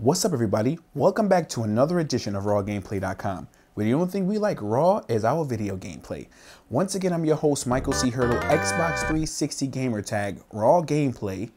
What's up, everybody? Welcome back to another edition of RawGameplay.com, where the only thing we like raw is our video gameplay. Once again, I'm your host, Michael C. Hurdle, Xbox 360 gamer tag, Raw Gameplay,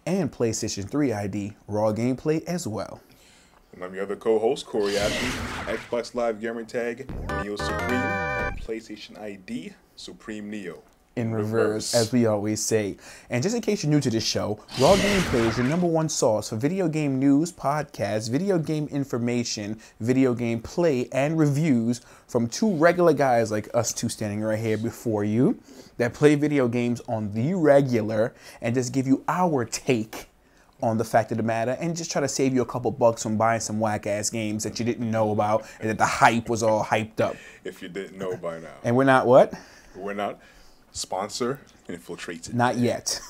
and PlayStation 3 ID, Raw Gameplay as well. And I'm your other co-host, Corey Ashley, Xbox Live gamer tag, Neo Supreme, and PlayStation ID, Supreme Neo. In reverse, as we always say. And just in case you're new to this show, Raw Gameplay is your #1 source for video game news, podcasts, video game information, video game play, and reviews from two regular guys like us two standing right here before you that play video games on the regular and just give you our take on the fact of the matter and just try to save you a couple bucks from buying some whack-ass games that you didn't know about and that the hype was all hyped up. If you didn't know by now. And we're not what? We're not sponsor infiltrated. Not yet.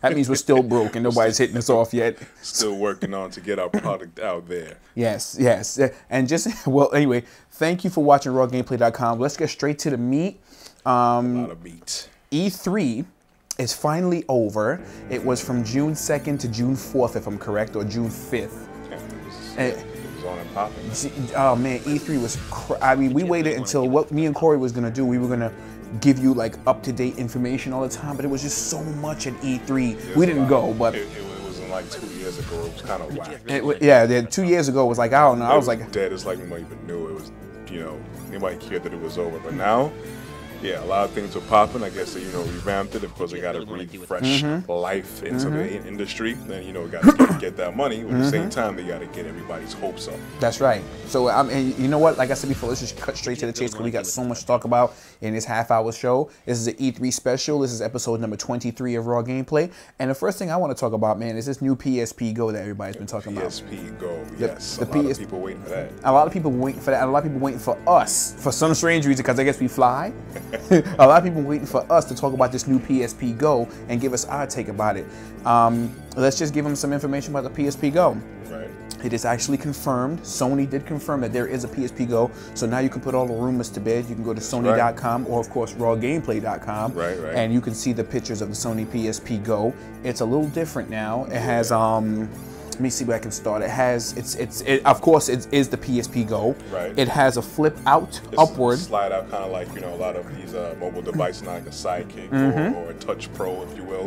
That means we're still broke and nobody's hitting us off yet. Still working on to get our product out there. Yes, yes. And just, well, anyway, thank you for watching RawGameplay.com. Let's get straight to the meat. A lot of meat. E3 is finally over. It was from June 2nd to June 4th, if I'm correct, or June 5th. Yeah, it was on and popping. Oh, man, E3 was, I mean, we waited until what me and Corey was going to do. We were going to give you like up-to-date information all the time, but it was just so much at E3. We didn't go, but it wasn't like 2 years ago. It was kind of whack. Yeah, 2 years ago it was like, I don't know. I was like dead. It's like nobody even knew it was. Nobody cared that it was over. But now, yeah, a lot of things were popping. I guess they, revamped it. Of course, they got to breathe fresh life into the industry. Then, got to get that money. But at the same time, they got to get everybody's hopes up. That's right. So, and you know what? Like I said before, let's just cut straight to the chase because we got so much to talk about in this half-hour show. This is an E3 special. This is episode number 23 of Raw Gameplay. And the first thing I want to talk about, man, is this new PSP Go that everybody's been talking about. PSP Go, yes. A lot of people waiting for that. A lot of people waiting for that. And a lot of people waiting for us, for some strange reason, because I guess we fly. A lot of people waiting for us to talk about this new PSP Go and give us our take about it. Let's just give them some information about the PSP Go. Right. It is actually confirmed. Sony did confirm that there is a PSP Go. So now you can put all the rumors to bed. You can go to Sony.com or, of course, RawGameplay.com. Right. And you can see the pictures of the Sony PSP Go. It's a little different now. It has, let me see where I can start. It has, of course, it is the PSP Go. Right. It has a flip out upward. Slide out, kind of like, a lot of these mobile devices, not like a sidekick or a touch pro, if you will.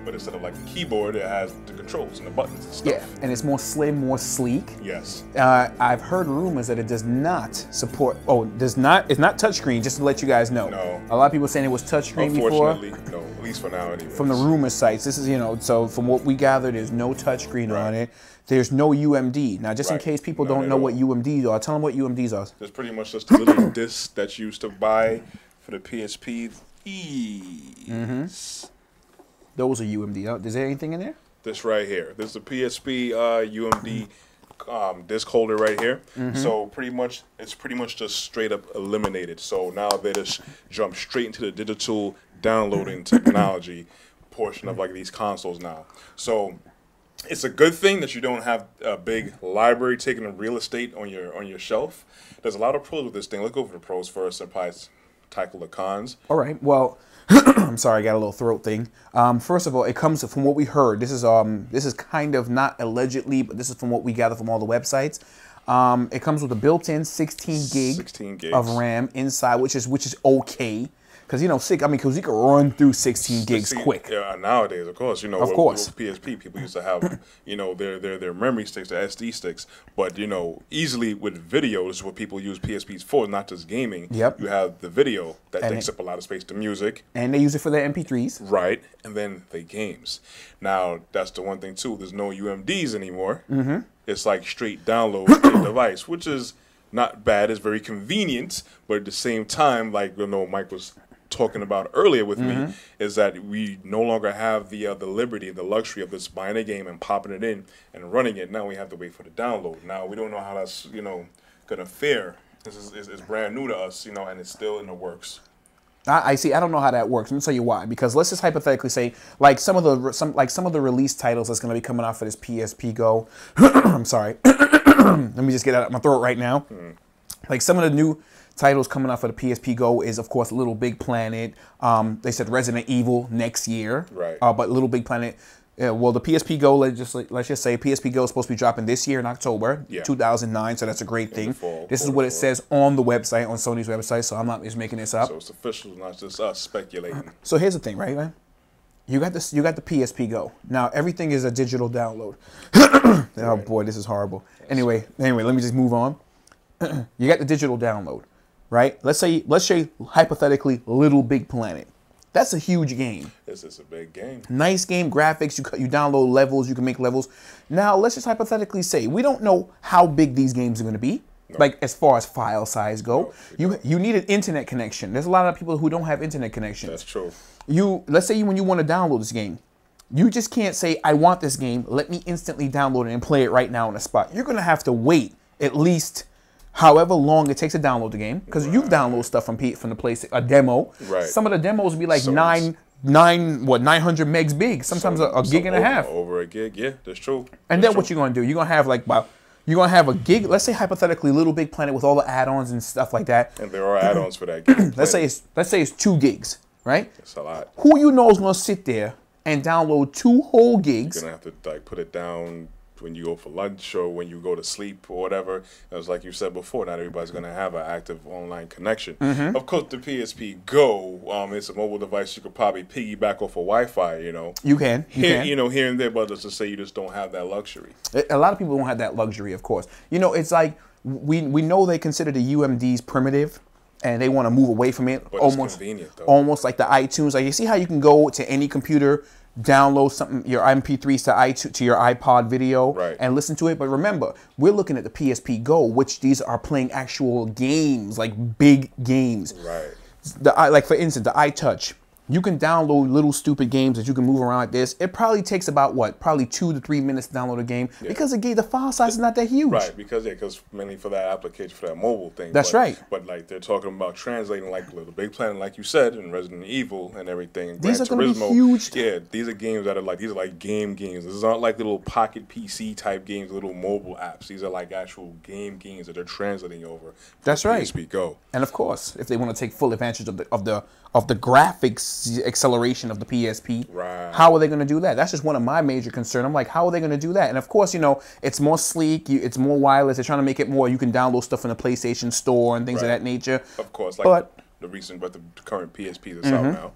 But instead of like a keyboard, it has the controls and the buttons and stuff. Yeah, and it's more slim, more sleek. Yes. I've heard rumors that it does not support, it's not touchscreen, just to let you guys know. No. A lot of people saying it was touchscreen before. Unfortunately, no, at least for now anyway. From the rumor sites, this is, so from what we gather, there's no touchscreen on it. There's no UMD. Now, just in case people don't know what UMDs are, tell them what UMDs are. There's pretty much just a little disc that you used to buy for the PSP. Those are UMD. Is there anything in there? This right here. This is a PSP UMD disc holder right here. So it's pretty much just straight up eliminated. So now they just jump straight into the digital downloading technology portion of like these consoles now. So it's a good thing that you don't have a big library taking up real estate on your shelf. There's a lot of pros with this thing. Let's go over the pros first and probably tackle the cons. All right. Well, I'm sorry, I got a little throat thing. First of all, it comes from what we heard. This is kind of not allegedly, but this is from what we gather from all the websites. It comes with a built-in 16 gig of RAM inside, which is okay. Because, because you can run through 16 gigs quick. Yeah, nowadays, of course. With PSP, people used to have, their memory sticks, their SD sticks. But, easily with video, this is what people use PSPs for, not just gaming. Yep. You have the video that takes up a lot of space, the music. And they use it for their MP3s. Right. And then the games. Now, that's the one thing, too. There's no UMDs anymore. It's like straight download to the device, which is not bad. It's very convenient. But at the same time, like, Mike was talking about earlier with me, is that we no longer have the liberty, the luxury of just buying a game and popping it in and running it. Now we have to wait for the download. Now we don't know how that's gonna fare. This is brand new to us, and it's still in the works. I see. I don't know how that works. Let me tell you why. Because let's just hypothetically say, like some of the release titles that's going to be coming out for this PSP Go. I'm sorry. Let me just get out of my throat right now. Like some of the new titles coming out for the PSP Go is, of course, Little Big Planet. They said Resident Evil next year. Right. But Little Big Planet Yeah, well, the PSP Go, let's just say PSP Go is supposed to be dropping this year in October, 2009. So that's a great thing. This is what it says on the website, on Sony's website. So I'm not just making this up. So it's official, not just us speculating. So here's the thing, right, man? You got this. You got the PSP Go. Now everything is a digital download. Oh boy, this is horrible. Anyway, let me just move on. You got the digital download, right? Let's say hypothetically, Little Big Planet. That's a huge game. This is a big game. Nice game, graphics. You download levels. You can make levels. Now let's just hypothetically say we don't know how big these games are going to be. No. Like as far as file size go, you need an internet connection. There's a lot of people who don't have internet connections. That's true. Let's say when you want to download this game, you just can't say I want this game. Let me instantly download it and play it right now on the spot. You're gonna have to wait at least however long it takes to download the game, because you've downloaded stuff from the PlayStation, a demo. Right. Some of the demos will be like 900 megs big. Sometimes a gig and a half. Over a gig, yeah, that's true. And then what you're gonna do? You're gonna have you're gonna have a gig. Let's say hypothetically, Little Big Planet with all the add-ons and stuff like that. And there are add-ons for that game. let's say it's 2 gigs, right? That's a lot. Who you know is gonna sit there and download 2 whole gigs? You're gonna have to put it down when you go for lunch or when you go to sleep or whatever. It's like you said before, not everybody's going to have an active online connection. Of course, the PSP Go, it's a mobile device you could probably piggyback off of Wi-Fi, You can. Here and there, but let's just say you just don't have that luxury. A lot of people don't have that luxury, of course. It's like we know they consider the UMDs primitive, and they want to move away from it. But it's convenient, though. Almost like the iTunes. Like you see how you can go to any computer, download something, your MP3s to your iPod video, and listen to it. But remember, we're looking at the PSP Go, which these are playing actual games, like big games. Right. Like for instance, the iTouch. You can download little stupid games that you can move around like this. It probably takes about probably 2 to 3 minutes to download a game because the file size is not that huge. Right, because mainly for that application, for that mobile thing. That's right. But like they're talking about translating like Little Big Planet, like you said, and Resident Evil and everything. And these are going to be huge. Yeah, these are games that are these are like game games. These aren't like little pocket PC type games, little mobile apps. These are like actual games that they're translating over. That's right. PSP Go. And of course, if they want to take full advantage of the graphics acceleration of the PSP. Right. How are they going to do that? That's just one of my major concerns. I'm like, how are they going to do that? And of course, it's more sleek. It's more wireless. They're trying to make it more. You can download stuff from the PlayStation Store and things of that nature. Of course, like the current PSP that's out now.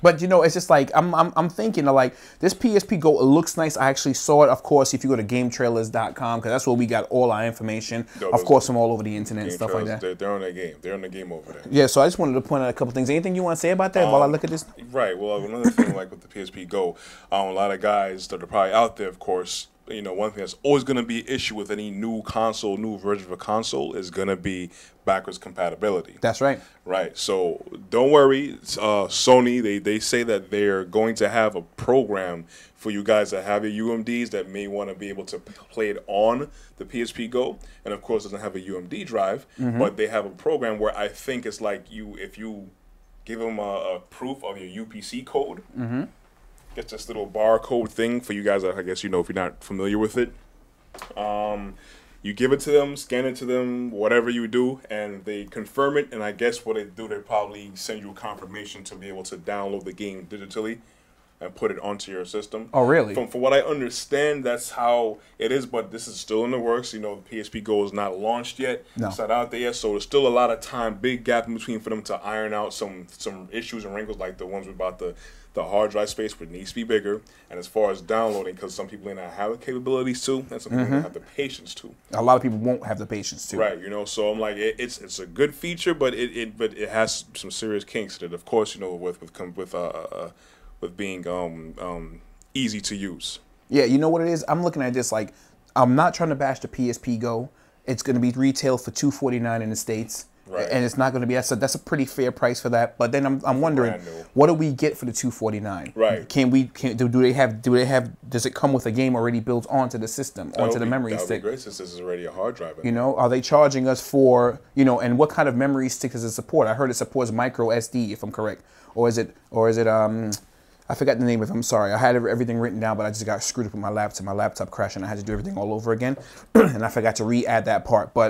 But it's just like I'm thinking of like this PSP Go. It looks nice. I actually saw it. Of course, if you go to GameTrailers.com, because that's where we got all our information. Of course, from all over the internet and stuff like that. They're on their game. They're on the game over there. Yeah. So I just wanted to point out a couple things. Anything you want to say about that while I look at this? Right. Well, another thing like with the PSP Go, a lot of guys that are probably out there, of course. One thing that's always going to be an issue with any new version of a console is going to be backwards compatibility. That's right. Right. So don't worry. Sony, they say that they're going to have a program for you guys that have your UMDs that may want to be able to play it on the PSP Go. And of course, it doesn't have a UMD drive, but they have a program where I think it's like if you give them a proof of your UPC code, get this little barcode thing for you guys. I guess if you're not familiar with it, you give it to them, scan it to them, whatever you do, and they confirm it. And I guess what they do, they probably send you a confirmation to be able to download the game digitally and put it onto your system. Oh, really? From what I understand, that's how it is. But this is still in the works. The PSP Go is not launched yet. No. It's not out there yet. So there's still a lot of time, big gap in between for them to iron out some issues and wrinkles, like the ones about the hard drive space, which needs to be bigger. And as far as downloading, because some people may not have the capabilities to, and some people don't have the patience to. A lot of people won't have the patience to. Right, so I'm like, it's a good feature, but it has some serious kinks in it. Of course, with being easy to use. Yeah, you know what it is? I'm looking at this like, I'm not trying to bash the PSP Go. It's going to be retailed for $249 in the States. Right. And it's not going to be that's a pretty fair price for that. But then I'm wondering, what do we get for the $249? Right. Does it come with a game already built onto the system, onto the memory stick? That would be great since this is already a hard drive. Are they charging us for, and what kind of memory stick does it support? I heard it supports micro SD, if I'm correct, or is it I forgot the name of it. I'm sorry. I had everything written down, but I just got screwed up with my laptop. My laptop crashed, and I had to do everything all over again, and I forgot to re-add that part. But